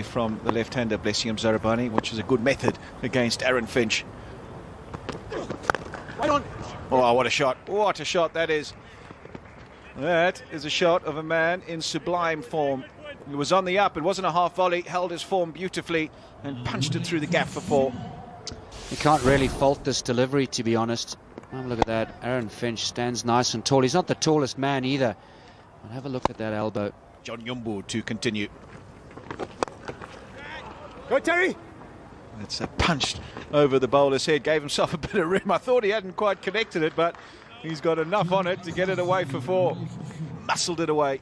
from the left-hander, blessing him, Zarabani, which is a good method against Aaron Finch. Oh, what a shot. What a shot that is. That is a shot of a man in sublime form. He was on the up. It wasn't a half volley. Held his form beautifully and punched it through the gap for four. You can't really fault this delivery, to be honest. Have a look at that. Aaron Finch stands nice and tall. He's not the tallest man either. But have a look at that elbow. John Yumbu to continue. Go, Terry! It's punched over the bowler's head. Gave himself a bit of room. I thought he hadn't quite connected it, but he's got enough on it to get it away for four. Muscled it away.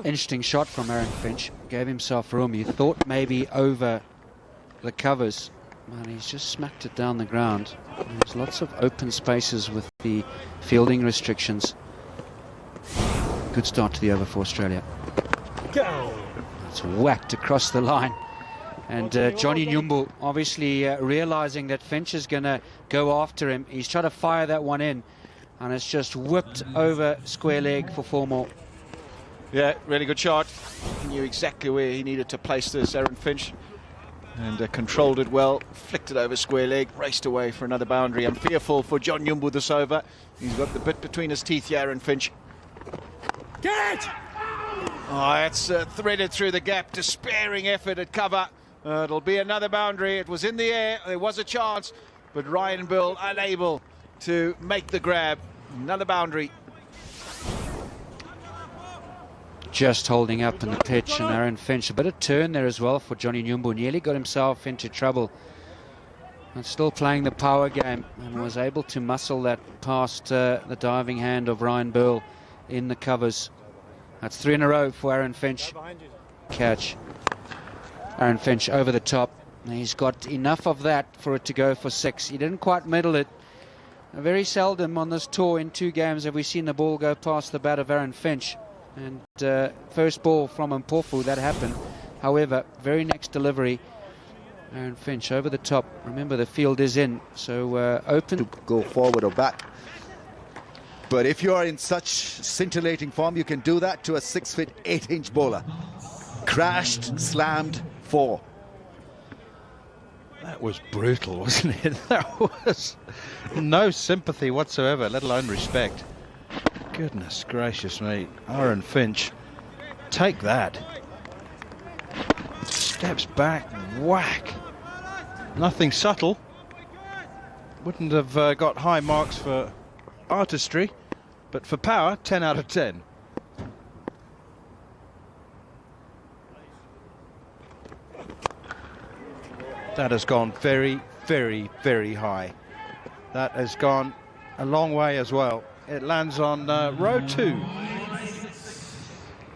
Interesting shot from Aaron Finch. Gave himself room. He thought maybe over the covers. Man, he's just smacked it down the ground. There's lots of open spaces with the fielding restrictions. Good start to the over for Australia. It's whacked across the line. And Johnny Nyumbu obviously realizing that Finch is going to go after him. He's trying to fire that one in, and it's just whipped over square leg for four more. Yeah, really good shot. He knew exactly where he needed to place this, Aaron Finch, and controlled it well. Flicked it over square leg, raced away for another boundary. I'm fearful for John Nyumbu this over. He's got the bit between his teeth here, Aaron Finch. Get! Oh, it's threaded through the gap. Despairing effort at cover. It'll be another boundary. It was in the air. There was a chance, but Ryan Bill unable to make the grab. Another boundary. Just holding up in the pitch, and Aaron Finch. A bit of turn there as well for Johnny Nyumbu. Nearly got himself into trouble. And still playing the power game, and was able to muscle that past the diving hand of Ryan Bill in the covers. That's three in a row for Aaron Finch. Catch. Aaron Finch over the top. He's got enough of that for it to go for six. He didn't quite middle it. Very seldom on this tour in two games have we seen the ball go past the bat of Aaron Finch. And first ball from Mpofu, that happened. However, very next delivery, Aaron Finch over the top. Remember, the field is in, so open. To go forward or back. But if you are in such scintillating form, you can do that to a 6', 8" bowler. Crashed, slammed, four. That was brutal, wasn't it? That was no sympathy whatsoever, let alone respect. Goodness gracious me. Aaron Finch, take that. Steps back, whack. Nothing subtle. Wouldn't have got high marks for artistry, but for power, 10 out of 10. That has gone very, very, very high. That has gone a long way as well. It lands on row 2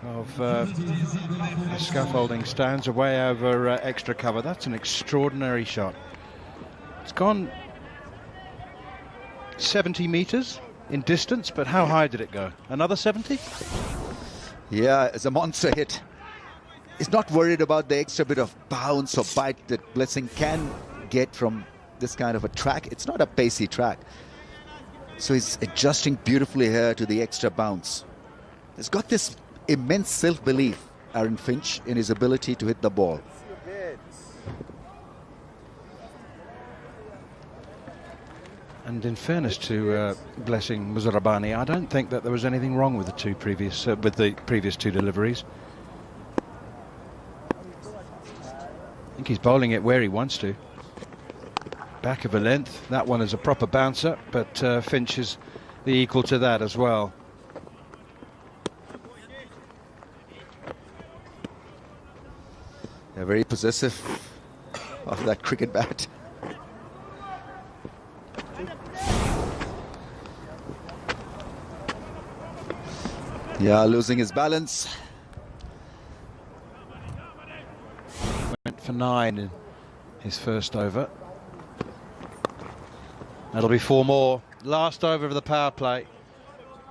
of the scaffolding stones, away over extra cover. That's an extraordinary shot. It's gone 70 meters in distance, but how high did it go? Another 70? Yeah, it's a monster hit. He's not worried about the extra bit of bounce or bite that Blessing can get from this kind of a track. It's not a pacey track. So he's adjusting beautifully here to the extra bounce. He's got this immense self-belief, Aaron Finch, in his ability to hit the ball. And in fairness to Blessing Muzarabani, I don't think that there was anything wrong with the previous two deliveries. I think he's bowling it where he wants to. Back of a length. That one is a proper bouncer, but Finch is the equal to that as well. They're very possessive of that cricket bat. Yeah, losing his balance. Went for 9 in his first over. That'll be 4 more. Last over of the power play.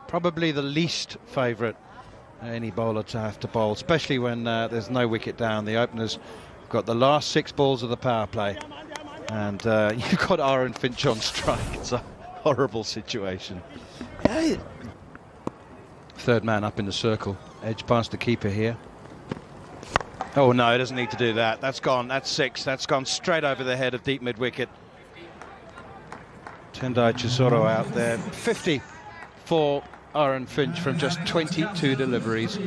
Probably the least favourite any bowler to have to bowl, especially when there's no wicket down. The openers have got the last 6 balls of the power play, and you've got Aaron Finch on strike. It's a horrible situation. Yeah. Third man up in the circle. Edge past the keeper here. Oh no, he doesn't need to do that. That's gone. That's 6. That's gone straight over the head of deep mid-wicket. Tendai Chisoro out there. 50 for Aaron Finch from just 22 deliveries.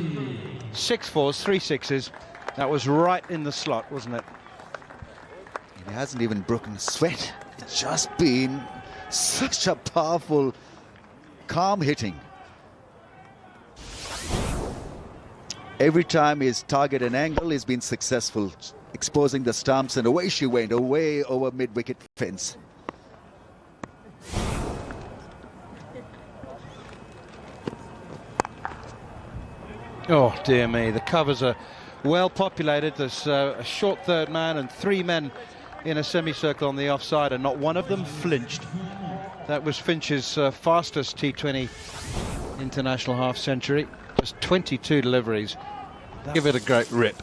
6 fours, 3 sixes. That was right in the slot, wasn't it? He hasn't even broken a sweat. It's just been such a powerful, calm hitting. Every time he's targeted an angle, he's been successful, exposing the stumps, and away she went, away over mid-wicket fence. Oh dear me, the covers are well populated. There's a short third man and 3 men in a semicircle on the offside, and not one of them flinched. That was Finch's fastest T20 international half century. Just 22 deliveries. Give it a great rip,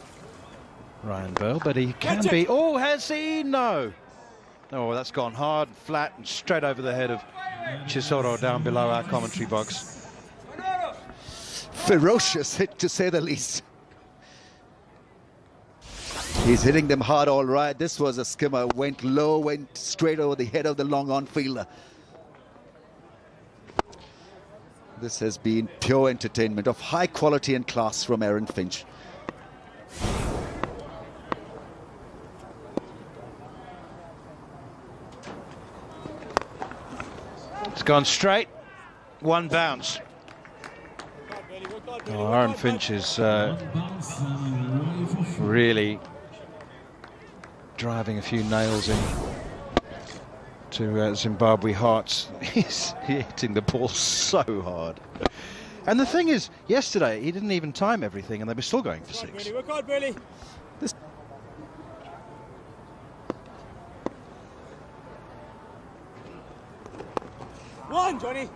Ryan Bell, but he can be. Oh, has he? No. Oh, that's gone hard, flat, and straight over the head of Chisoro down below our commentary box. Ferocious hit, to say the least. He's hitting them hard, all right. This was a skimmer, went low, went straight over the head of the long-on fielder. This has been pure entertainment of high quality and class from Aaron Finch. It's gone straight, 1 bounce. Oh, Aaron Finch is really driving a few nails in to Zimbabwe hearts. He's hitting the ball so hard. And the thing is, yesterday he didn't even time everything and they were still going for 6. Work hard, Burley. One, Johnny.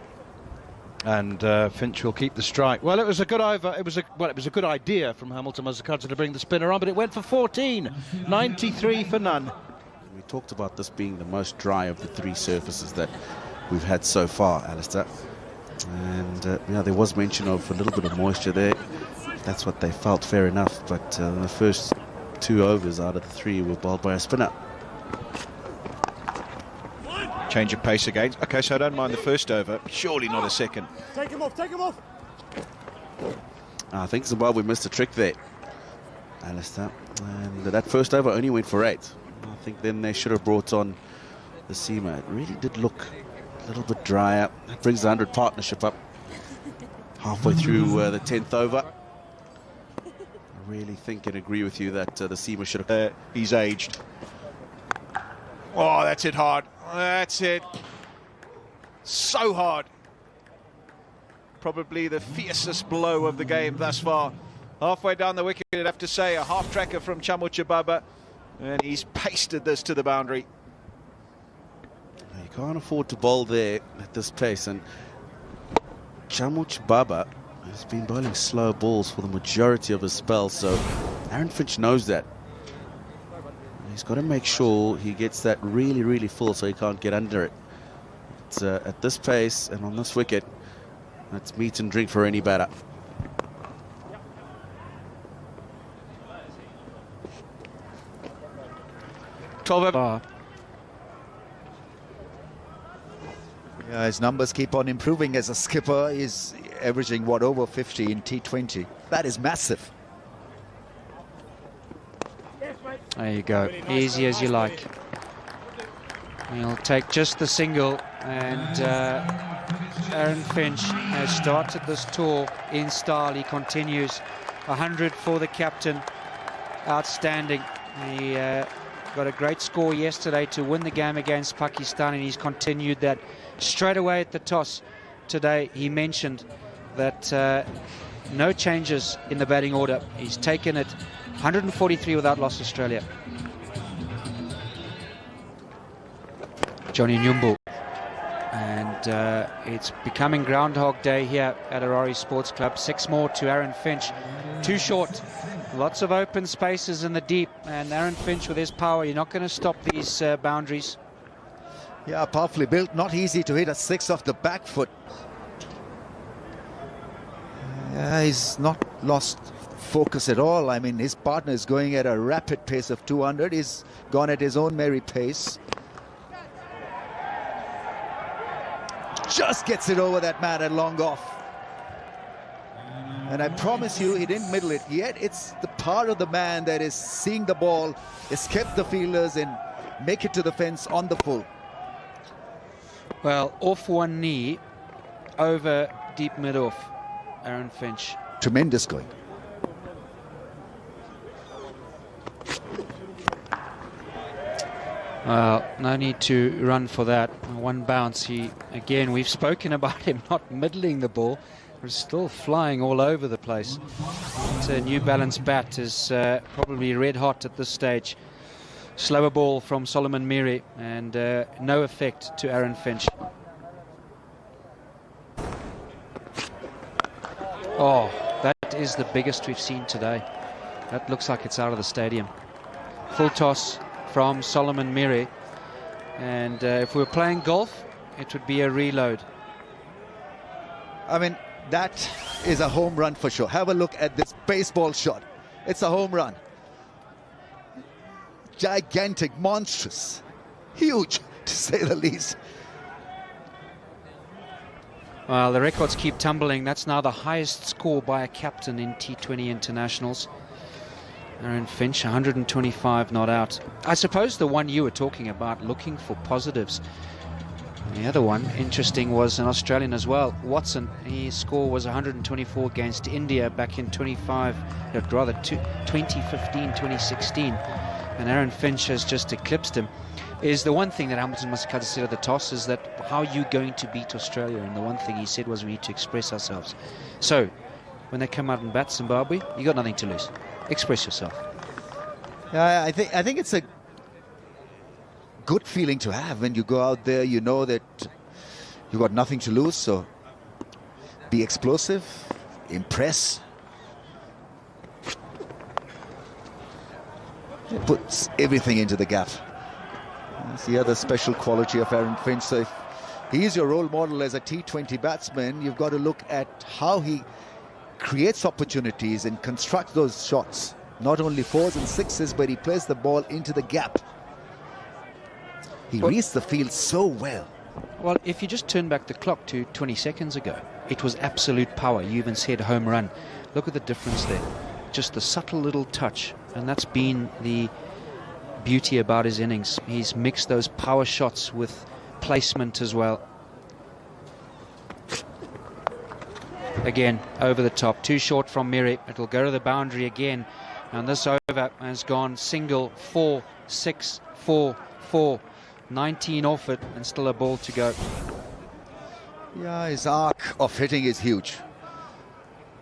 And Finch will keep the strike. Well, it was a good over. It was a good idea from Hamilton Mazzucato to bring the spinner on, but it went for 14. 93 for none. We talked about this being the most dry of the 3 surfaces that we've had so far, Alistair. And yeah, there was mention of a little bit of moisture there. That's what they felt, fair enough. But the first 2 overs out of the 3 were bowled by a spinner. Change of pace again. Okay, so I don't mind the first over. Surely not a second. Take him off, take him off. I think Zimbabwe missed a trick there, Alistair. And that first over only went for 8. I think then they should have brought on the seamer. It really did look a little bit drier. That brings the 100 partnership up halfway through the 10th over. I really think and agree with you that the seamer should have... He's aged. Oh, that's it hard. That's it. So hard. Probably the fiercest blow of the game thus far. Halfway down the wicket, I'd have to say, a half-tracker from Chamuchibaba. And he's pasted this to the boundary. You can't afford to bowl there at this pace. And Chamuchibaba has been bowling slow balls for the majority of his spell. So Aaron Finch knows that. He's got to make sure he gets that really, really full so he can't get under it. It's, at this pace and on this wicket, that's meat and drink for any batter. Yeah, His numbers keep on improving as a skipper. He's averaging, what, over 50 in T20. That is massive. there you go. Easy as you like. He'll take just the single, and Aaron Finch has started this tour in style. He continues. 100 for the captain. Outstanding. He got a great score yesterday to win the game against Pakistan, and he's continued that straight away at the toss today. He mentioned that no changes in the batting order. He's taken it 143 without loss, Australia. Johnny Nyumbu. And it's becoming Groundhog Day here at Harare Sports Club. 6 more to Aaron Finch. Too short. Lots of open spaces in the deep. And Aaron Finch with his power, you're not going to stop these boundaries. Yeah, powerfully built. Not easy to hit a 6 off the back foot. Yeah, he's not lost focus at all. I mean, his partner is going at a rapid pace of 200. He's gone at his own merry pace. Just gets it over that man at long off. And I promise you, he didn't middle it yet. It's the part of the man that is seeing the ball, escape the fielders and make it to the fence on the full. Well, off one knee, over deep mid-off, Aaron Finch. Tremendous going. Well, no need to run for that. One bounce. Again, we've spoken about him not middling the ball. We're still flying all over the place. But, New Balance bat is probably red hot at this stage. Slower ball from Solomon Miri and no effect to Aaron Finch. Oh, that is the biggest we've seen today. That looks like it's out of the stadium. Full toss from Solomon Miri, and if we were playing golf, it would be a reload. I mean, that is a home run for sure. Have a look at this baseball shot. It's a home run. Gigantic, monstrous, huge, to say the least. Well, the records keep tumbling. That's now the highest score by a captain in T20 internationals. Aaron Finch, 125 not out. I suppose the one you were talking about, looking for positives. The other one, interesting, was an Australian as well, Watson. His score was 124 against India back in 2015, 2016. And Aaron Finch has just eclipsed him. Is the one thing that Hamilton Masakadza said at the toss is that how are you going to beat Australia? And the one thing he said was we need to express ourselves. So when they come out and bat Zimbabwe, you got nothing to lose. Express yourself. Yeah, I think it's a good feeling to have when you go out there. You know that you got nothing to lose, so be explosive, impress. It puts everything into the gap. That's the other special quality of Aaron Finch. So if he is your role model as a T20 batsman, you've got to look at how he creates opportunities and constructs those shots. Not only fours and sixes, but he plays the ball into the gap. He reads the field so well. Well, if you just turn back the clock to 20 seconds ago, it was absolute power. You even said home run. Look at the difference there. Just the subtle little touch. And that's been the beauty about his innings. He's mixed those power shots with placement as well. Again, over the top. Too short from Miri. It'll go to the boundary again. And this over has gone single, 4, 6, 4, 4. 19 off it and still a ball to go. Yeah, his arc of hitting is huge.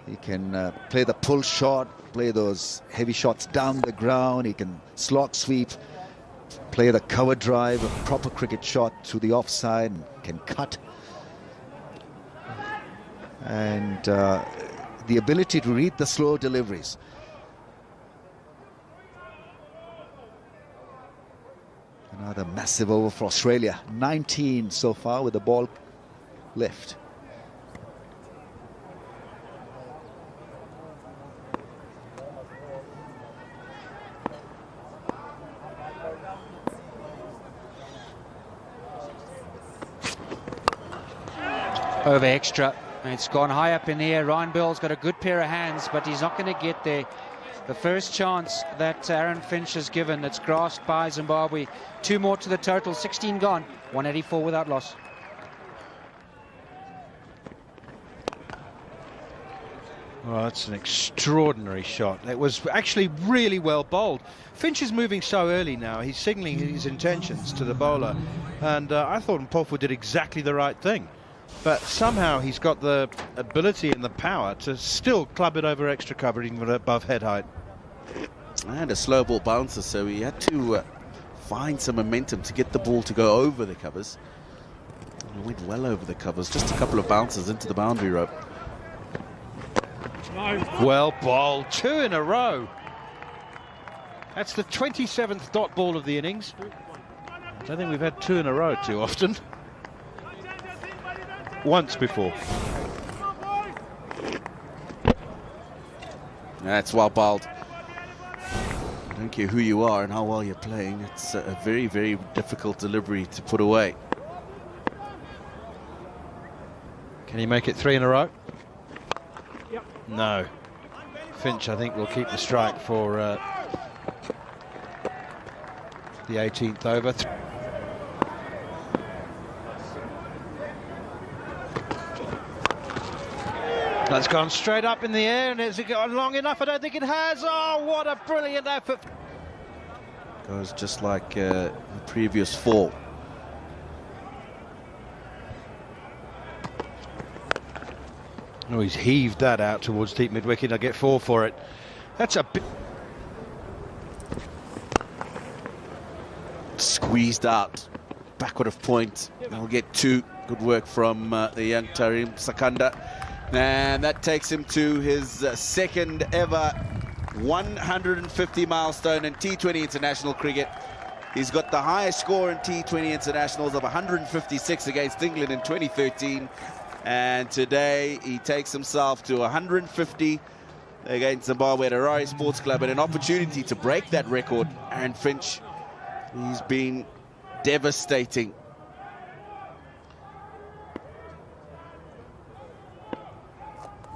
He can play the pull shot, play those heavy shots down the ground. He can slog sweep, play the cover drive, a proper cricket shot to the offside, and can cut. And the ability to read the slow deliveries. Another massive over for Australia. 19 so far with the ball left. Over extra. It's gone high up in the air. Ryan Bell's got a good pair of hands, but he's not going to get there. The first chance that Aaron Finch has given, it's grasped by Zimbabwe. 2 more to the total, 16 gone, 184 without loss. Well, that's an extraordinary shot. It was actually really well bowled. Finch is moving so early now. He's signalling his intentions to the bowler. And I thought Mpofu did exactly the right thing. But somehow he's got the ability and the power to still club it over extra cover, even above head height. And a slow ball bouncer, so he had to find some momentum to get the ball to go over the covers. And it went well over the covers, just a couple of bounces into the boundary rope. Well bowled, 2 in a row. That's the 27th dot ball of the innings. I don't think we've had 2 in a row too often. Once before. That's well bowled. I don't care who you are and how well you're playing. It's a very, very difficult delivery to put away. Can he make it 3 in a row? Yep. No. Finch, I think, will keep the strike for the 18th over. That's gone straight up in the air, and has it gone long enough? I don't think it has. Oh, what a brilliant effort. Goes just like the previous 4. Oh, he's heaved that out towards deep mid-wicket. I'll get 4 for it. That's a bit... Squeezed out. Backward of point. They'll get 2. Good work from the young Tarim Sakanda. And that takes him to his second ever 150 milestone in T20 international cricket. He's got the highest score in T20 internationals of 156 against England in 2013. And today he takes himself to 150 against Zimbabwe at Harare Sports Club, and an opportunity to break that record. Aaron Finch, he's been devastating.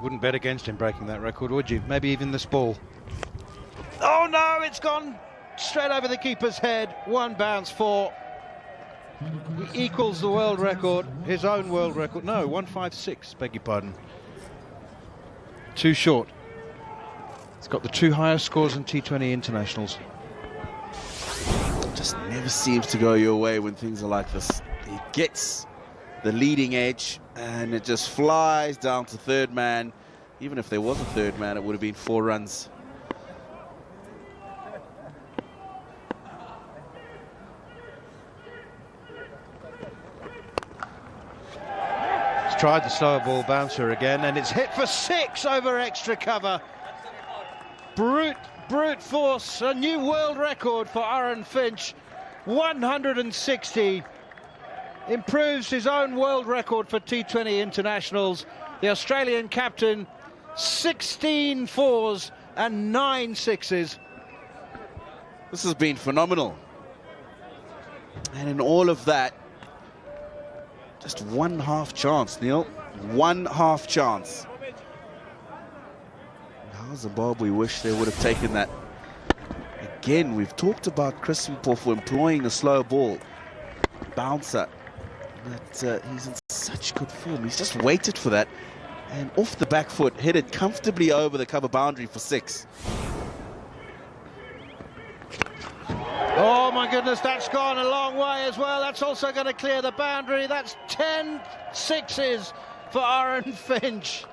Wouldn't bet against him breaking that record, would you? Maybe even this ball. Oh no, it's gone straight over the keeper's head. 1 bounce 4. He equals the world record, his own world record. No, 156, beg your pardon. 2 short. He's got the 2 highest scores in T20 internationals. Just never seems to go your way when things are like this. He gets the leading edge and it just flies down to third man. Even if there was a third man, it would have been 4 runs. Tried the slower ball bouncer again, and it's hit for 6 over extra cover. Brute force, a new world record for Aaron Finch. 160. Improves his own world record for T20 internationals. The Australian captain, 16 4s and 9 6s. This has been phenomenal. And in all of that, just 1 half chance, Neil. 1 half chance. How Zimbabwe wish they would have taken that. Again, we've talked about Chris Mpofu employing a slow ball bouncer. But he's in such good form. He's just waited for that. And off the back foot, hit it comfortably over the cover boundary for 6. Oh my goodness, that's gone a long way as well. That's also going to clear the boundary. That's 10 6s for Aaron Finch.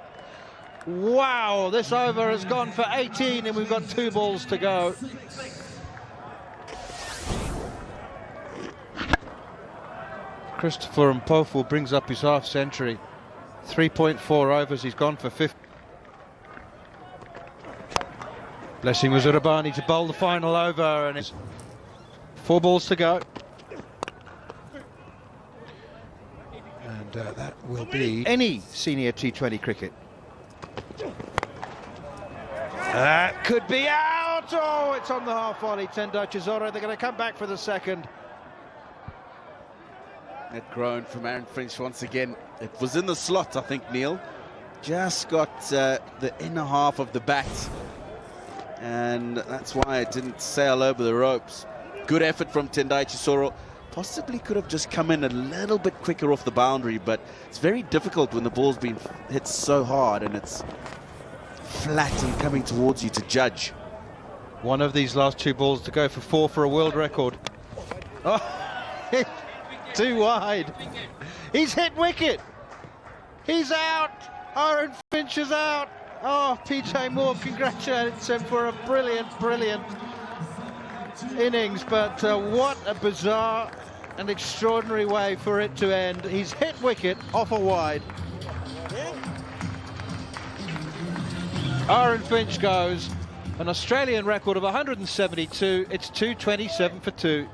Wow, this over has gone for 18 and we've got 2 balls to go. Christopher Mpofu brings up his half century. 3.4 overs, he's gone for 50. Blessing was Urabani to bowl the final over, and it's 4 balls to go. And that will be any senior T20 cricket. That could be out! Oh, it's on the half volley, Tendai Chisora. They're going to come back for the second. That groan from Aaron Finch once again. It was in the slot, I think, Neil. Just got the inner half of the bat. And that's why it didn't sail over the ropes. Good effort from Tendai Chisora. Possibly could have just come in a little bit quicker off the boundary, but it's very difficult when the ball's been hit so hard and it's flat and coming towards you to judge. One of these last 2 balls to go for 4 for a world record. Oh, too wide. He's hit wicket. He's out. Aaron Finch is out. Oh, PJ Moore congratulates him for a brilliant innings, but what a bizarre and extraordinary way for it to end. He's hit wicket off a wide. Aaron Finch goes, an Australian record of 172. It's 227 for 2.